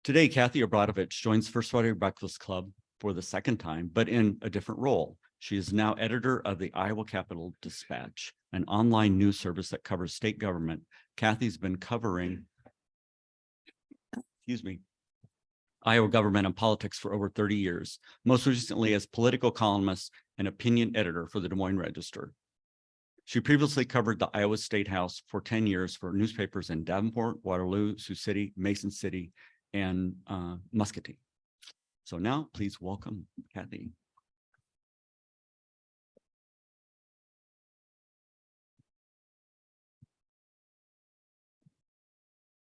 Today, Kathie Obradovich joins First Friday Breakfast Club for the second time, but in a different role. She is now editor of the Iowa Capital Dispatch, an online news service that covers state government. Kathie's been covering, Iowa government and politics for over 30 years, most recently as political columnist and opinion editor for the Des Moines Register. She previously covered the Iowa State House for 10 years for newspapers in Davenport, Waterloo, Sioux City, Mason City, and Muscatine. So now please welcome Kathie.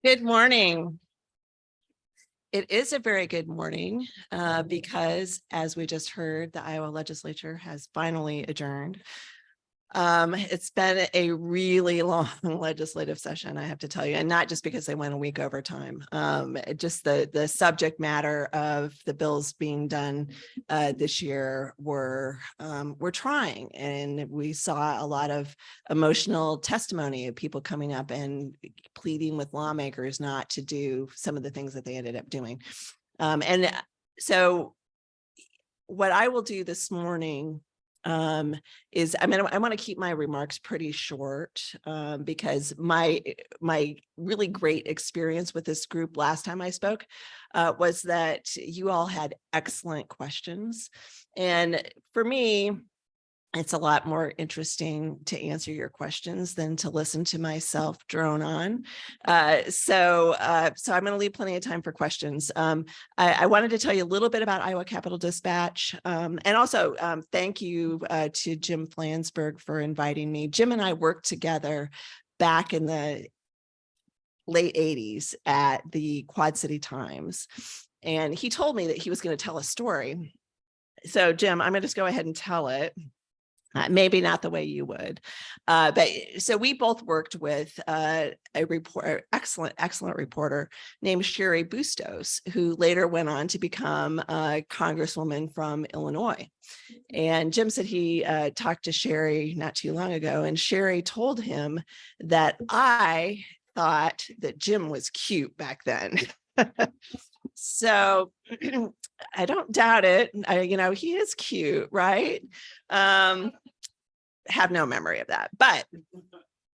Good morning. It is a very good morning because, as we just heard, the Iowa legislature has finally adjourned. It's been a really long legislative session, I have to tell you, and not just because they went a week over time. Just the subject matter of the bills being done this year were trying, and we saw a lot of emotional testimony of people coming up and pleading with lawmakers not to do some of the things that they ended up doing. And so what I will do this morning is, I want to keep my remarks pretty short because my really great experience with this group last time I spoke was that you all had excellent questions. And for me, it's a lot more interesting to answer your questions than to listen to myself drone on. So I'm going to leave plenty of time for questions. I wanted to tell you a little bit about Iowa Capital Dispatch. And also thank you to Jim Flansburgh for inviting me. Jim and I worked together back in the late 80s at the Quad City Times. And he told me that he was going to tell a story. So Jim, I'm going to just go ahead and tell it. Maybe not the way you would, but so we both worked with a excellent reporter named Sherry Bustos, who later went on to become a congresswoman from Illinois. And Jim said he talked to Sherry not too long ago, and Sherry told him that I thought that Jim was cute back then. So I don't doubt it. He is cute, right? Have no memory of that, but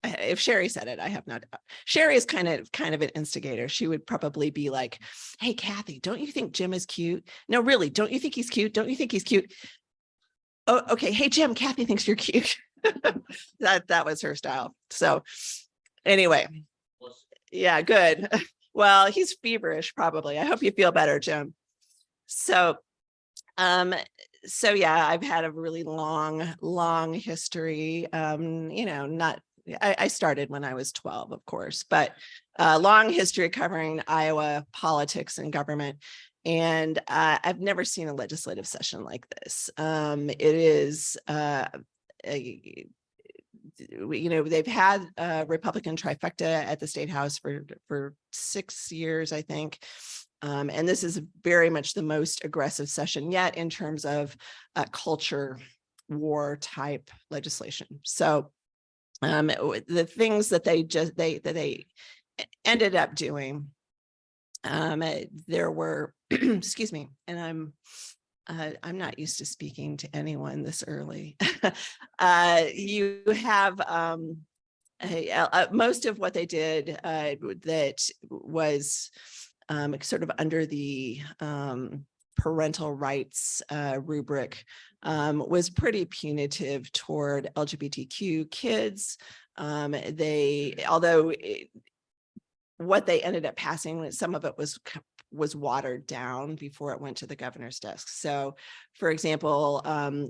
if Sherry said it, I have no doubt. Sherry is kind of an instigator. She would probably be like, "Hey, Kathie, don't you think Jim is cute? No, really, don't you think he's cute? Don't you think he's cute? Oh, okay. Hey, Jim, Kathie thinks you're cute." That was her style. So anyway, yeah, good. Well, he's feverish, probably. I hope you feel better, Jim. So yeah, I've had a really long history. I started when I was 12, of course, but long history covering Iowa politics and government. And I've never seen a legislative session like this. It is, they've had a Republican trifecta at the State House for 6 years, I think. And this is very much the most aggressive session yet in terms of culture war type legislation. So the things that they ended up doing, there were, excuse me, and I'm not used to speaking to anyone this early. You have most of what they did that was sort of under the parental rights rubric was pretty punitive toward LGBTQ kids. What they ended up passing, some of it was watered down before it went to the governor's desk. So, for example,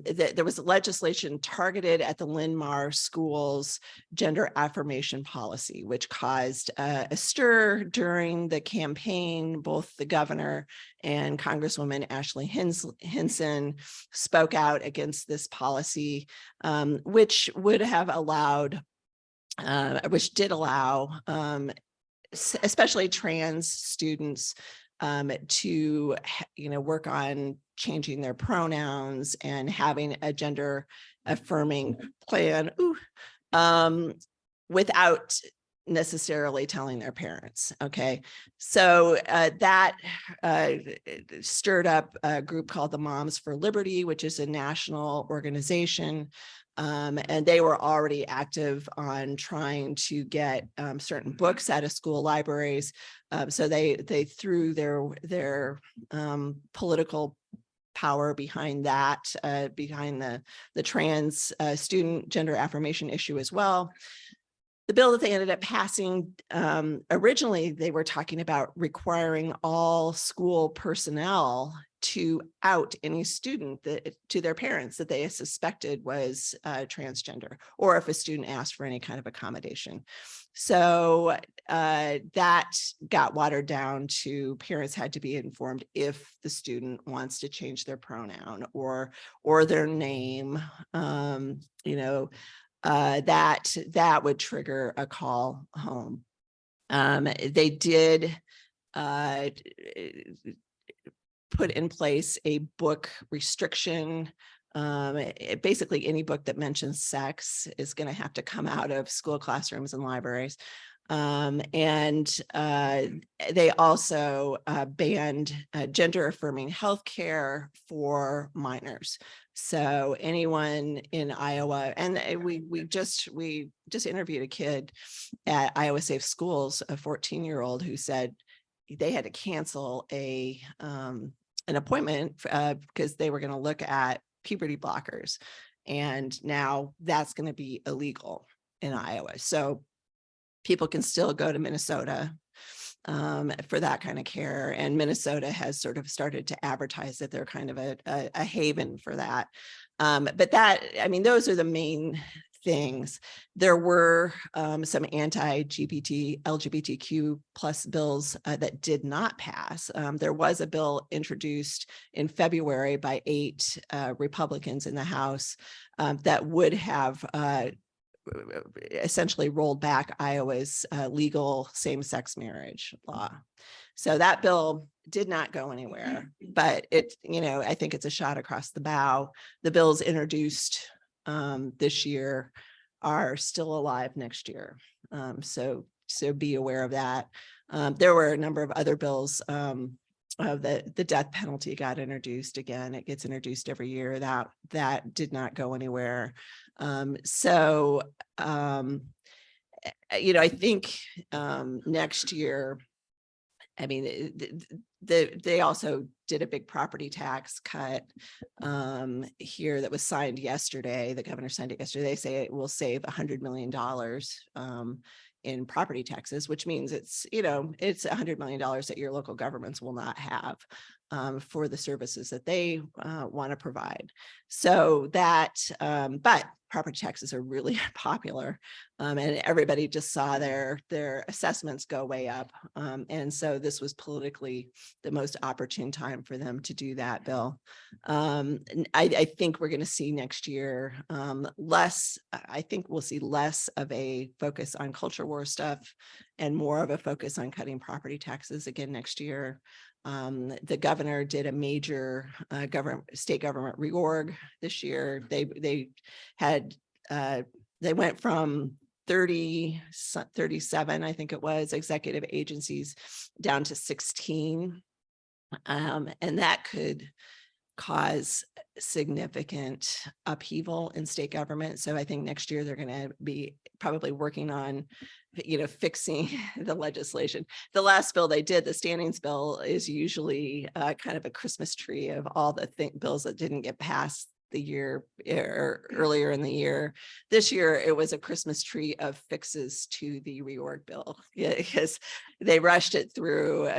there was legislation targeted at the Linn-Mar schools gender affirmation policy, which caused a stir during the campaign. Both the governor and Congresswoman Ashley Hinson spoke out against this policy, which would have allowed, which did allow, especially trans students to, work on changing their pronouns and having a gender affirming plan without necessarily telling their parents. Okay. So that stirred up a group called the Moms for Liberty, which is a national organization. And they were already active on trying to get certain books out of school libraries. So they threw their political power behind that, behind the trans student gender affirmation issue as well. The bill that they ended up passing, originally they were talking about requiring all school personnel to out any student to their parents that they suspected was transgender, or if a student asked for any kind of accommodation. So that got watered down to parents had to be informed if the student wants to change their pronoun or their name, that would trigger a call home. They did put in place a book restriction. Basically, any book that mentions sex is going to have to come out of school classrooms and libraries. And they also banned gender affirming healthcare for minors. So anyone in Iowa, and we just interviewed a kid at Iowa Safe Schools, a 14-year-old who said they had to cancel an appointment because they were going to look at puberty blockers, and now that's going to be illegal in Iowa. So people can still go to Minnesota for that kind of care. And Minnesota has sort of started to advertise that they're kind of a haven for that. But that, I mean, those are the main things. There were some LGBTQ plus bills that did not pass. There was a bill introduced in February by 8 Republicans in the House that would have essentially rolled back Iowa's legal same-sex marriage law. So that bill did not go anywhere, but it, I think it's a shot across the bow. The bills introduced this year are still alive next year. So be aware of that. There were a number of other bills. The death penalty got introduced again. It gets introduced every year. That did not go anywhere. I think next year, I mean, they also did a big property tax cut here that was signed yesterday. The governor signed it yesterday. They say it will save $100 million in property taxes, which means it's $100 million that your local governments will not have for the services that they want to provide. So that, but property taxes are really popular, and everybody just saw their assessments go way up. And so this was politically the most opportune time for them to do that bill. I think we're going to see next year I think we'll see less of a focus on culture war stuff and more of a focus on cutting property taxes again next year. The governor did a major state government reorg this year. They went from 37, I think it was, executive agencies down to 16. And that could cause significant upheaval in state government. So I think next year they're going to be probably working on fixing the legislation. The last bill they did, the standings bill, is usually kind of a Christmas tree of all the bills that didn't get passed the year or earlier in the year. This year, it was a Christmas tree of fixes to the reorg bill because they rushed it through.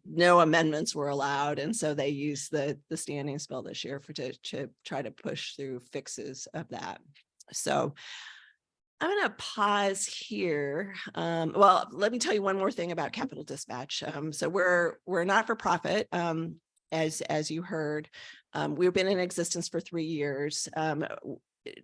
No amendments were allowed. And so they used the standings bill this year to try to push through fixes of that. So I'm going to pause here. Well, let me tell you one more thing about Capital Dispatch. So we're not for profit, as you heard. We've been in existence for 3 years.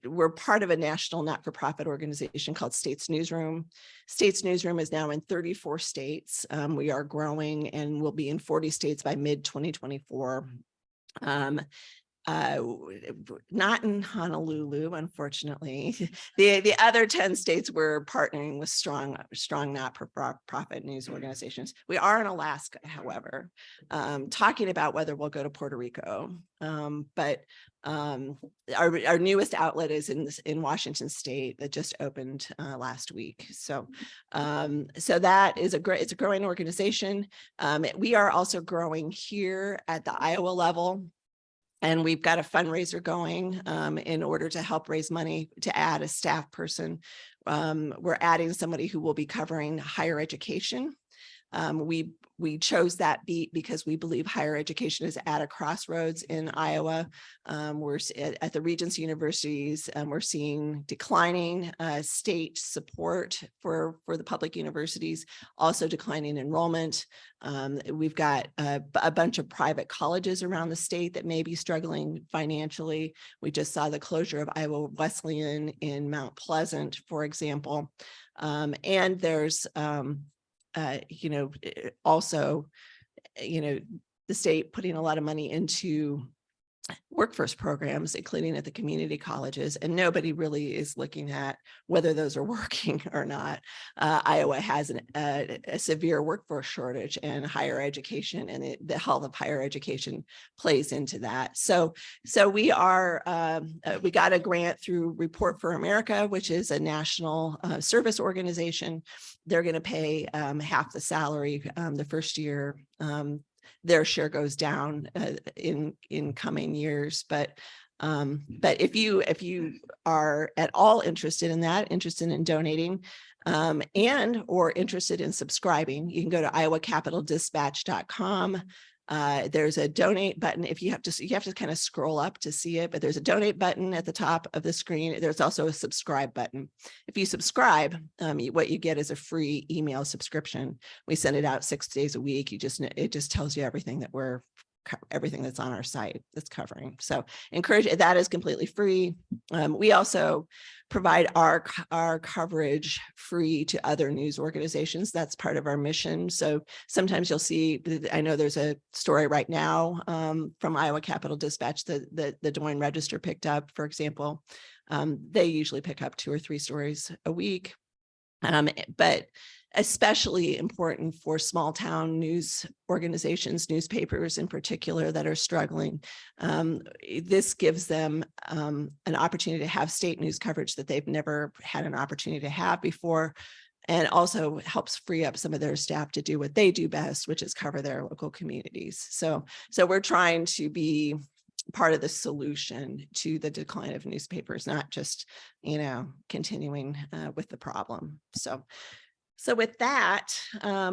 We're part of a national not-for-profit organization called States Newsroom. States Newsroom is now in 34 states. We are growing and will be in 40 states by mid-2024. not in Honolulu, unfortunately. The other 10 states were partnering with strong not-for-profit news organizations. We are in Alaska, however, talking about whether we'll go to Puerto Rico. But our newest outlet is in Washington State that just opened last week. So that is it's a growing organization. We are also growing here at the Iowa level. And we've got a fundraiser going in order to help raise money to add a staff person. We're adding somebody who will be covering higher education. We chose that beat because we believe higher education is at a crossroads in Iowa. We're at the Regents universities, and we're seeing declining state support for the public universities, also declining enrollment. We've got a bunch of private colleges around the state that may be struggling financially. We just saw the closure of Iowa Wesleyan in Mount Pleasant, for example. And there's also, the state putting a lot of money into workforce programs, including at the community colleges, and nobody really is looking at whether those are working or not. Iowa has a severe workforce shortage, and higher education and the health of higher education plays into that. So we got a grant through Report for America, which is a national service organization. They're going to pay half the salary the first year. Their share goes down in coming years, but if you are at all interested in that, interested in donating, or interested in subscribing, you can go to iowacapitoldispatch.com. There's a donate button. If you have to kind of scroll up to see it, but there's a donate button at the top of the screen. There's also a subscribe button. If you subscribe, what you get is a free email subscription. We send it out 6 days a week. It just tells you everything that's on our site that's covering. So that is completely free. We also provide our coverage free to other news organizations. That's part of our mission. So sometimes you'll see, I know there's a story right now from Iowa Capital Dispatch that the Des Moines Register picked up, for example. They usually pick up 2 or 3 stories a week. But especially important for small town news organizations, newspapers in particular, that are struggling. This gives them an opportunity to have state news coverage that they've never had an opportunity to have before, and also helps free up some of their staff to do what they do best, which is cover their local communities. So we're trying to be part of the solution to the decline of newspapers, not just, continuing with the problem. So with that,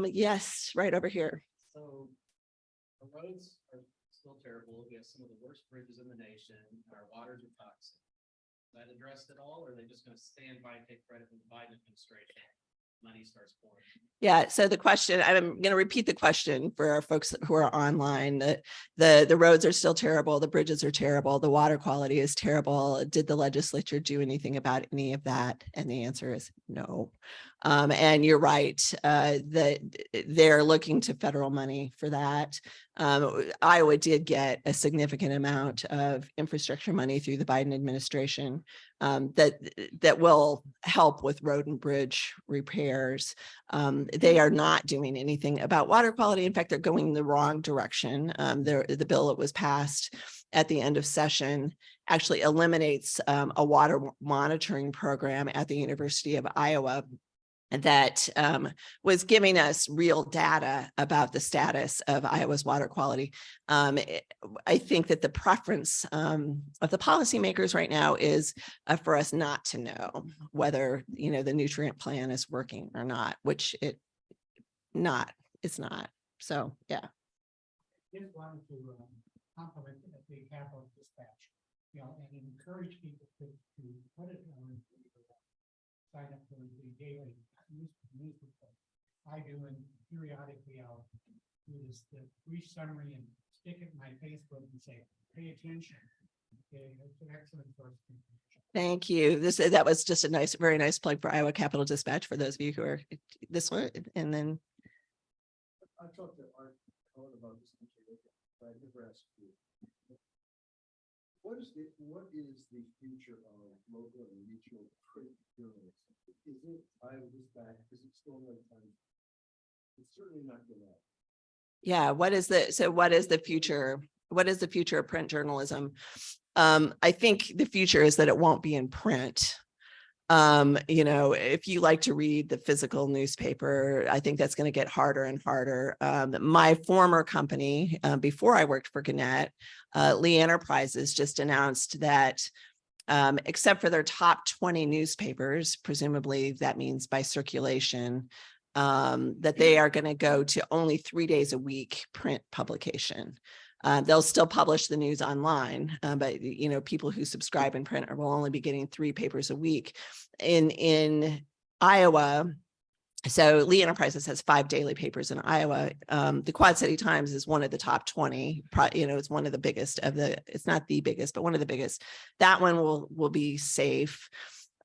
yes, right over here. So the roads are still terrible. We have some of the worst bridges in the nation. Our waters are toxic. Is that addressed at all, or are they just going to stand by and take credit from the Biden administration? Money starts pouring. Yeah. So the question, I'm going to repeat the question for our folks who are online. The roads are still terrible. The bridges are terrible. The water quality is terrible. Did the legislature do anything about any of that? And the answer is no. And you're right that they're looking to federal money for that. Iowa did get a significant amount of infrastructure money through the Biden administration that will help with road and bridge repairs. They are not doing anything about water quality. In fact, they're going the wrong direction. The bill that was passed at the end of session actually eliminates a water monitoring program at the University of Iowa that was giving us real data about the status of Iowa's water quality. I think that the preference of the policymakers right now is for us not to know whether the nutrient plan is working or not, which it's not. So yeah. Just wanted to compliment the Capital Dispatch, and encourage people to put it on, sign up for the daily news report. I do, and periodically I'll do the brief summary and stick it in my Facebook and say, pay attention. Okay, it's an excellent source of information. Thank you. That was just a very nice plug for Iowa Capital Dispatch for those of you who are this one. And then I talked to Art about this material, but I never asked you. What is the future of local and regional print journalism? Is it Iowa Dispatch? Is it still another time? It's certainly not Gannett. Yeah, what is the future? What is the future of print journalism? I think the future is that it won't be in print. If you like to read the physical newspaper, I think that's going to get harder and harder. My former company, before I worked for Gannett, Lee Enterprises, just announced that except for their top 20 newspapers, presumably that means by circulation, that they are going to go to only 3 days a week print publication. They'll still publish the news online, but people who subscribe in print will only be getting 3 papers a week. In Iowa, so Lee Enterprises has 5 daily papers in Iowa. The Quad City Times is one of the top 20. It's one of the biggest of the. It's not the biggest, but one of the biggest. That one will be safe.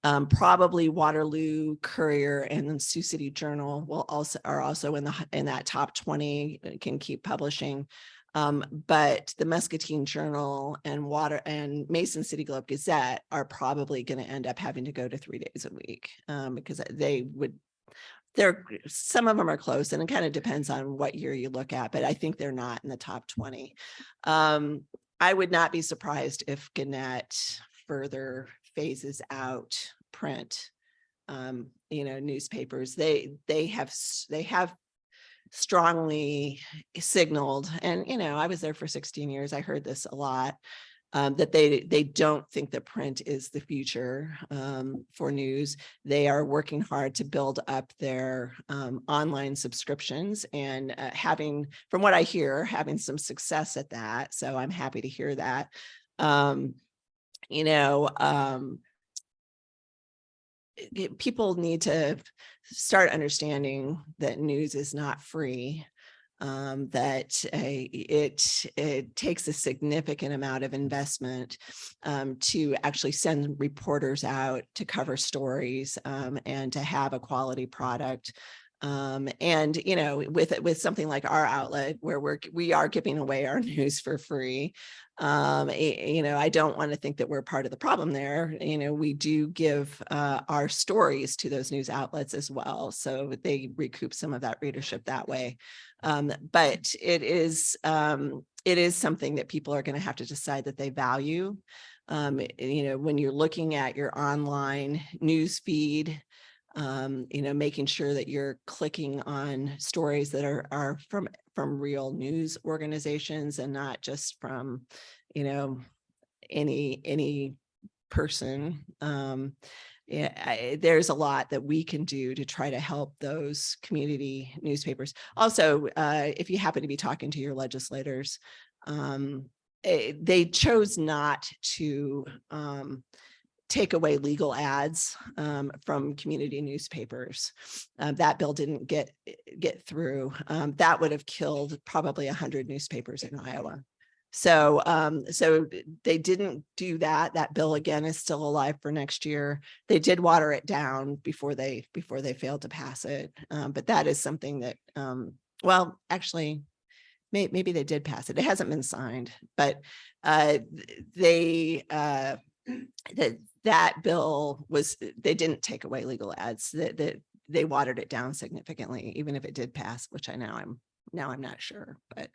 Probably Waterloo, Courier, and then Sioux City Journal are also in that top 20. Can keep publishing. But the Muscatine Journal and Mason City Globe Gazette are probably going to end up having to go to 3 days a week because some of them are close, and it kind of depends on what year you look at, but I think they're not in the top 20. I would not be surprised if Gannett further phases out print, newspapers. They have strongly signaled, and I was there for 16 years. I heard this a lot, that they don't think that print is the future for news. They are working hard to build up their online subscriptions and from what I hear, having some success at that. So I'm happy to hear that. People need to start understanding that news is not free, that it takes a significant amount of investment to actually send reporters out to cover stories and to have a quality product. With something like our outlet where we are giving away our news for free. I don't want to think that we're part of the problem there. We do give our stories to those news outlets as well, so they recoup some of that readership that way. But it is something that people are going to have to decide that they value. When you're looking at your online news feed, making sure that you're clicking on stories that are from real news organizations and not just from, any person. There's a lot that we can do to try to help those community newspapers. Also, if you happen to be talking to your legislators, they chose not to take away legal ads from community newspapers. That bill didn't get through. That would have killed probably 100 newspapers in Iowa. So they didn't do that. That bill again is still alive for next year. They did water it down before they failed to pass it. But that is something that, actually, maybe they did pass it. It hasn't been signed, but that bill they didn't take away legal ads. They watered it down significantly, even if it did pass, which I'm not sure. But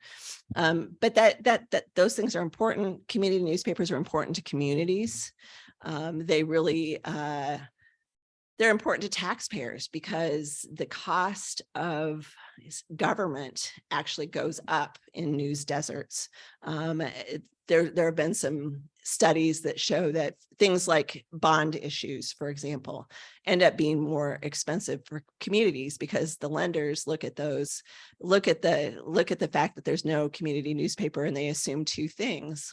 that those things are important. Community newspapers are important to communities. They really they're important to taxpayers because the cost of government actually goes up in news deserts. There have been some studies that show that things like bond issues, for example, end up being more expensive for communities because the lenders look at the fact that there's no community newspaper and they assume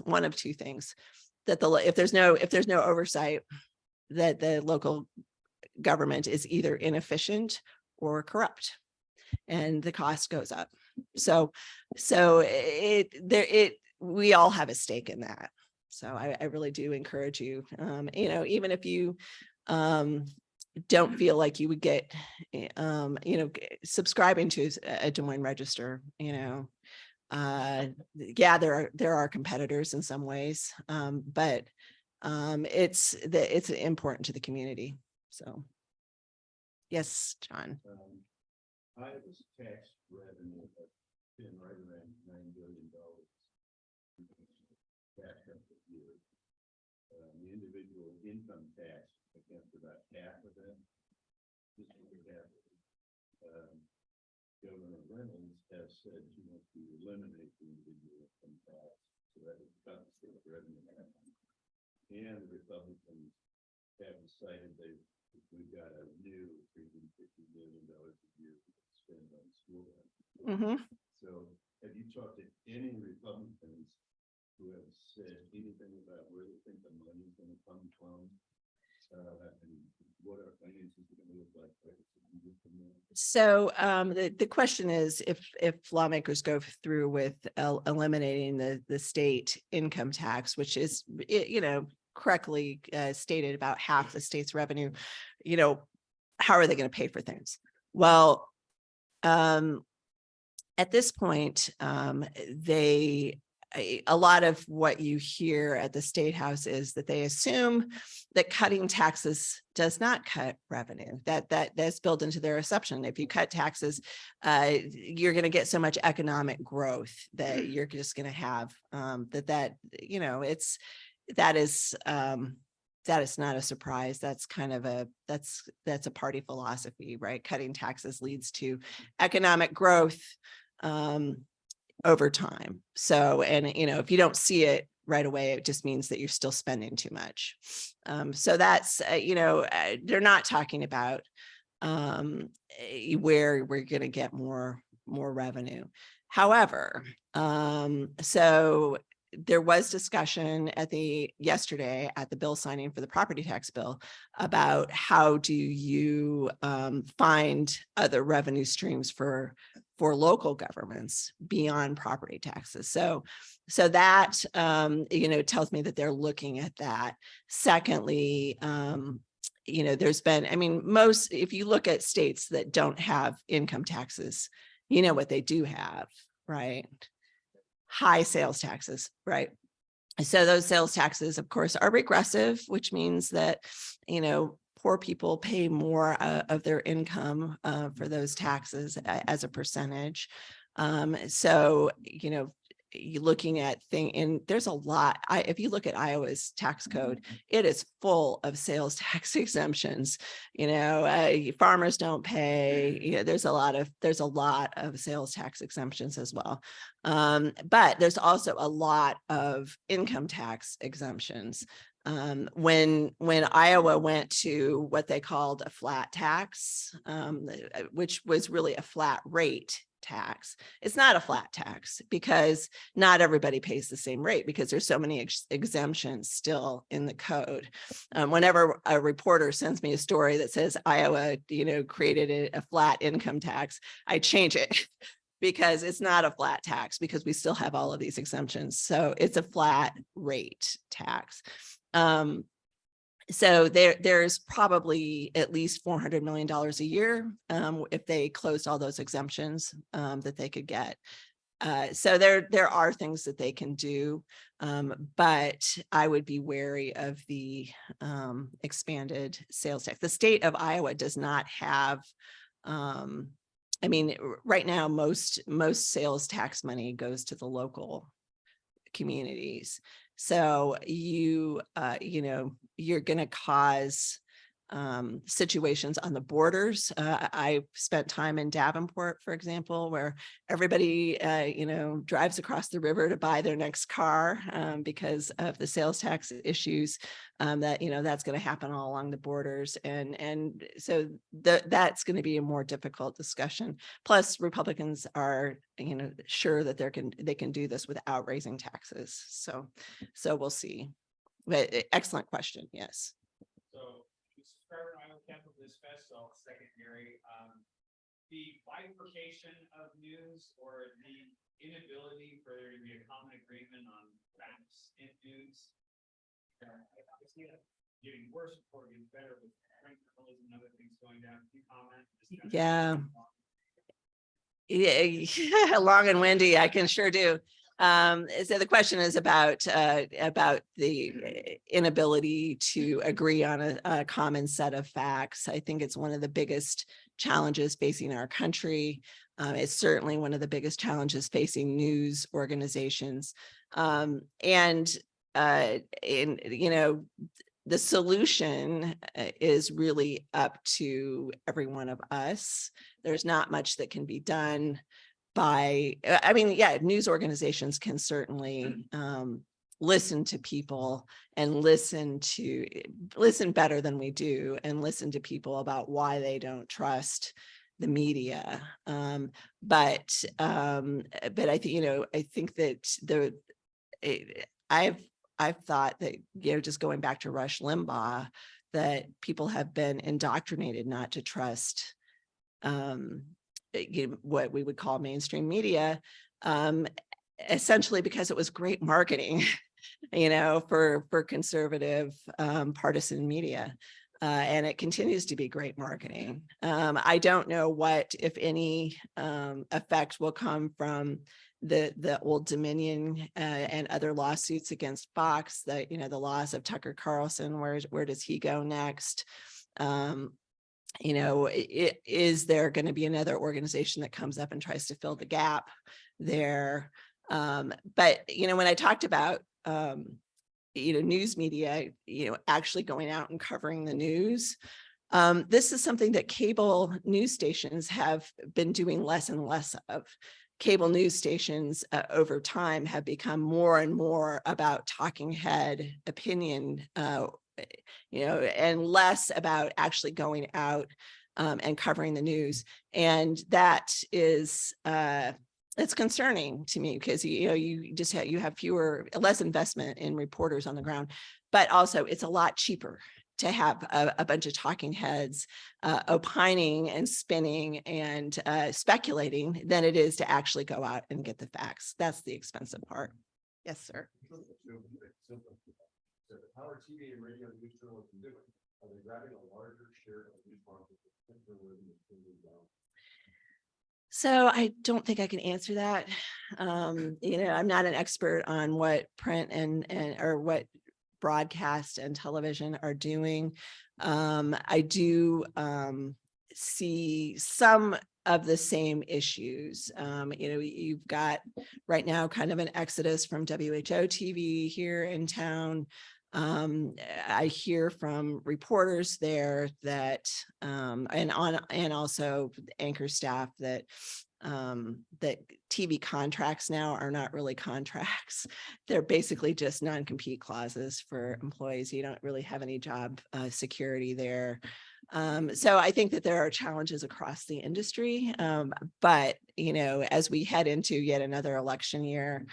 one of two things, that if there's no oversight, that the local government is either inefficient or corrupt, and the cost goes up. So we all have a stake in that. So I really do encourage you, even if you don't feel like you would get, subscribing to a Des Moines Register, yeah, there are competitors in some ways, but it's important to the community. So, yes, John. Iowa's tax revenue has been right around $9 billion. Back up the year. The individual income tax accounts for about half of that. This is what happened. Governor Reynolds has said she wants to eliminate the individual income tax, so that it cuts the revenue. And the Republicans have decided we've got a new $350 million a year to spend on school. So have you talked to any Republicans who have said anything about where they think the money is going to come from? And what our finances are going to look like? So the question is, if lawmakers go through with eliminating the state income tax, which is, correctly stated about half the state's revenue, how are they going to pay for things? Well, at this point, a lot of what you hear at the State House is that they assume that cutting taxes does not cut revenue. That's built into their assumption. If you cut taxes, you're going to get so much economic growth that you're just going to have that is not a surprise. That's kind of that's a party philosophy, right? Cutting taxes leads to economic growth over time. So, and if you don't see it right away, it just means that you're still spending too much. So that's they're not talking about where we're going to get more revenue. However, so there was discussion yesterday at the bill signing for the property tax bill about how do you find other revenue streams for local governments beyond property taxes. So that tells me that they're looking at that. Secondly, there's been, if you look at states that don't have income taxes, what they do have, right? High sales taxes, right? So those sales taxes, of course, are regressive, which means that, poor people pay more of their income for those taxes as a percentage. So, you're looking at and there's a lot. If you look at Iowa's tax code, it is full of sales tax exemptions. Farmers don't pay. There's a lot of sales tax exemptions as well. But there's also a lot of income tax exemptions. When Iowa went to what they called a flat tax, which was really a flat rate tax. It's not a flat tax because not everybody pays the same rate because there's so many exemptions still in the code. Whenever a reporter sends me a story that says Iowa, created a flat income tax, I change it because it's not a flat tax because we still have all of these exemptions. So it's a flat rate tax. So there's probably at least $400 million a year if they closed all those exemptions that they could get. So there are things that they can do, but I would be wary of the expanded sales tax. The state of Iowa does not have, right now, most sales tax money goes to the local communities. So you're going to cause situations on the borders. I spent time in Davenport, for example, where everybody, drives across the river to buy their next car because of the sales tax issues that's going to happen all along the borders. And so that's going to be a more difficult discussion. Plus, Republicans are, sure that they can do this without raising taxes. So we'll see. But excellent question. Yes. So subscriber Iowa Capital Dispatch, so secondary, the bifurcation of news or the inability for there to be a common agreement on facts in news. I see it getting worse before it gets better with journalism and other things going down. Can you comment? Yeah. Yeah, long and windy, I can sure do. So the question is about the inability to agree on a common set of facts. I think it's one of the biggest challenges facing our country. It's certainly one of the biggest challenges facing news organizations. The solution is really up to every one of us. There's not much that can be done by, news organizations can certainly listen to people and listen better than we do, and listen to people about why they don't trust the media. But I think that I've thought that, just going back to Rush Limbaugh, that people have been indoctrinated not to trust what we would call mainstream media, essentially because it was great marketing, for conservative partisan media. And it continues to be great marketing. I don't know what, if any, effect will come from the Old Dominion and other lawsuits against Fox. The loss of Tucker Carlson. Where does he go next? Is there going to be another organization that comes up and tries to fill the gap there? But when I talked about news media, actually going out and covering the news, this is something that cable news stations have been doing less and less of. Cable news stations over time have become more and more about talking head opinion, and less about actually going out and covering the news. And that is, it's concerning to me, because you just have less investment in reporters on the ground, but also it's a lot cheaper to have a bunch of talking heads opining and spinning and speculating than it is to actually go out and get the facts. That's the expensive part. Yes, sir. How are TV and radio news journalism doing? Are they grabbing a larger share of news market? So I don't think I can answer that. I'm not an expert on what print and or what broadcast and television are doing. I do see some of the same issues. You've got right now kind of an exodus from WHO TV here in town. I hear from reporters there that and also anchor staff that that TV contracts now are not really contracts. They're basically just non-compete clauses for employees. You don't really have any job security there. So I think that there are challenges across the industry. But, as we head into yet another election year,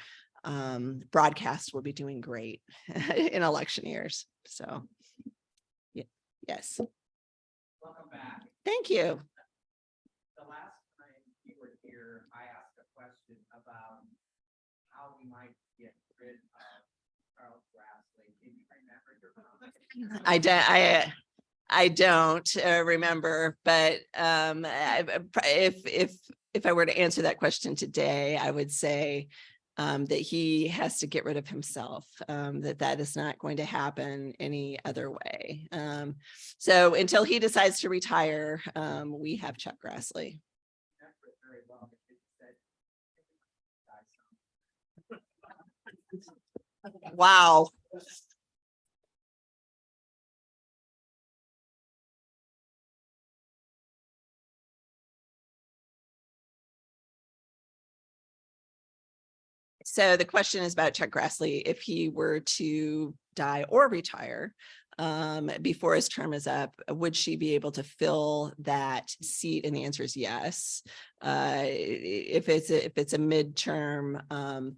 broadcast will be doing great in election years. So, yeah, yes. Welcome back. Thank you. The last time you were here, I asked a question about how we might get rid of Charles Grassley. Can you remember your comment? I don't remember, but if I were to answer that question today, I would say that he has to get rid of himself, that is not going to happen any other way. So until he decides to retire, we have Chuck Grassley. Very well. Wow. So the question is about Chuck Grassley. If he were to die or retire before his term is up, would she be able to fill that seat? And the answer is yes. If it's a midterm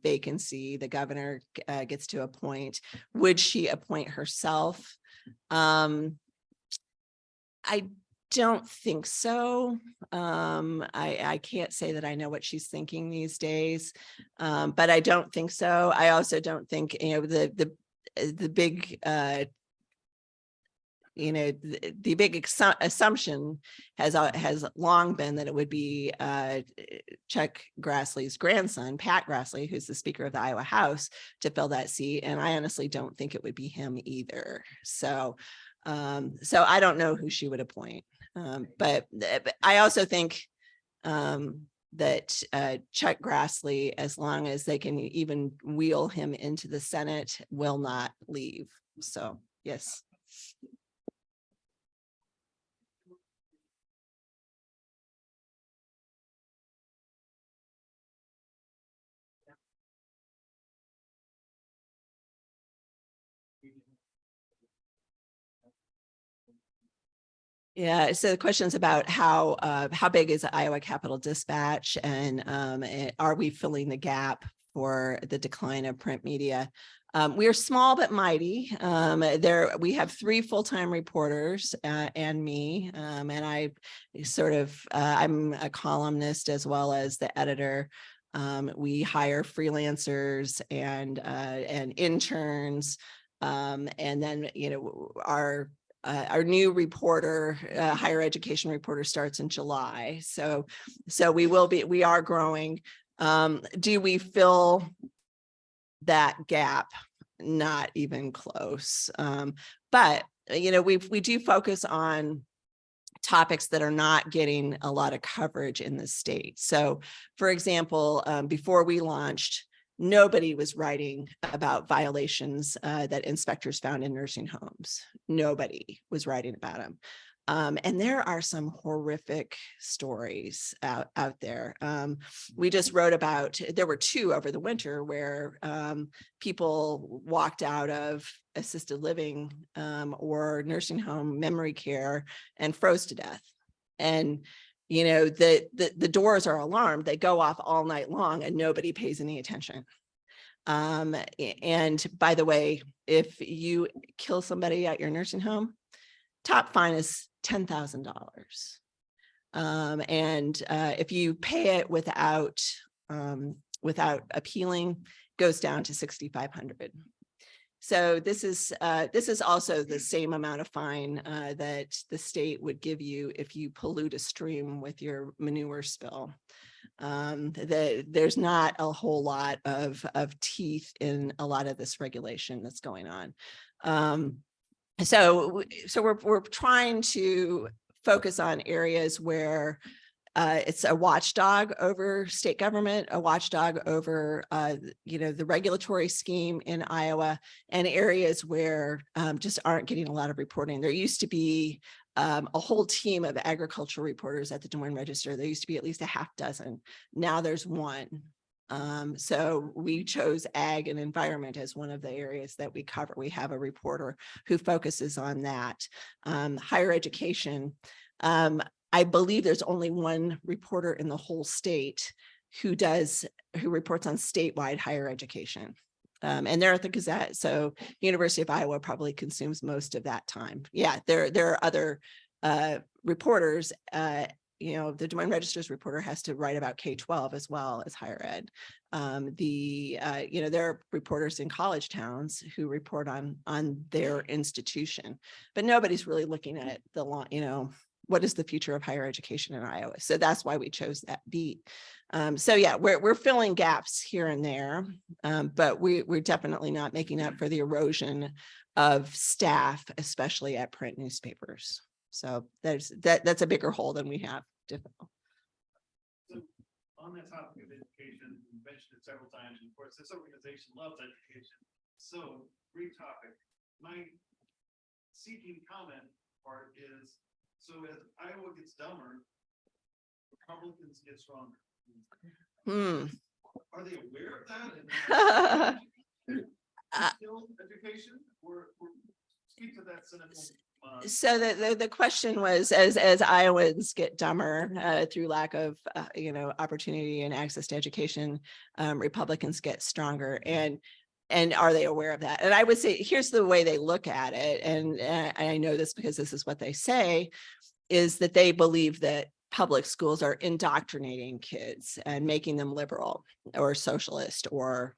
vacancy, the governor gets to appoint. Would she appoint herself? I don't think so. I can't say that I know what she's thinking these days, but I don't think so. I also don't think, the big, the big assumption has long been that it would be Chuck Grassley's grandson, Pat Grassley, who's the Speaker of the Iowa House, to fill that seat. And I honestly don't think it would be him either. So I don't know who she would appoint. But I also think that Chuck Grassley, as long as they can even wheel him into the Senate, will not leave. So, yes. Yeah, so the question's about how big is the Iowa Capitol Dispatch, and are we filling the gap for the decline of print media? We are small but mighty. We have 3 full-time reporters and me, and I I'm a columnist as well as the editor. We hire freelancers and interns, and then our new reporter, higher education reporter, starts in July. So we are growing. Do we fill that gap? Not even close. But we do focus on topics that are not getting a lot of coverage in the state. So, for example, before we launched, nobody was writing about violations that inspectors found in nursing homes. Nobody was writing about them. And there are some horrific stories out there. We just wrote about, there were 2 over the winter where people walked out of assisted living or nursing home memory care and froze to death. And the doors are alarmed. They go off all night long and nobody pays any attention. And by the way, if you kill somebody at your nursing home, top fine is $10,000. And if you pay it without appealing, goes down to $6,500. So this is also the same amount of fine that the state would give you if you pollute a stream with your manure spill. There's not a whole lot of teeth in a lot of this regulation that's going on. So we're trying to focus on areas where it's a watchdog over state government, a watchdog over the regulatory scheme in Iowa, and areas where just aren't getting a lot of reporting. There used to be a whole team of agricultural reporters at the Des Moines Register. There used to be at least a half dozen. Now there's 1. So we chose ag and environment as one of the areas that we cover. We have a reporter who focuses on that. Higher education. I believe there's only 1 reporter in the whole state who reports on statewide higher education. And they're at the Gazette. So University of Iowa probably consumes most of that time. Yeah, there are other reporters. The Des Moines Register's reporter has to write about K-12 as well as higher ed. There are reporters in college towns who report on their institution, but nobody's really looking at what is the future of higher education in Iowa? So that's why we chose that beat. So yeah, we're filling gaps here and there, but we're definitely not making up for the erosion of staff, especially at print newspapers. So that's a bigger hole than we have. Difficult. So on that topic of education, you mentioned it several times, and of course, this organization loves education. So great topic. My seeking comment part is, so as Iowa gets dumber, Republicans get stronger. Are they aware of that? And still education, or speak to that cynical. So the question was, as Iowans get dumber through lack of opportunity and access to education, Republicans get stronger, and are they aware of that? And I would say, here's the way they look at it, and I know this because this is what they say, is that they believe that public schools are indoctrinating kids and making them liberal or socialist or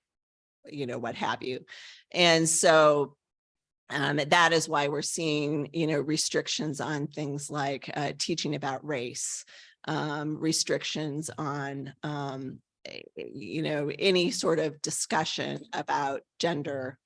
what have you. And so That is why we're seeing, restrictions on things like teaching about race, restrictions on, any sort of discussion about gender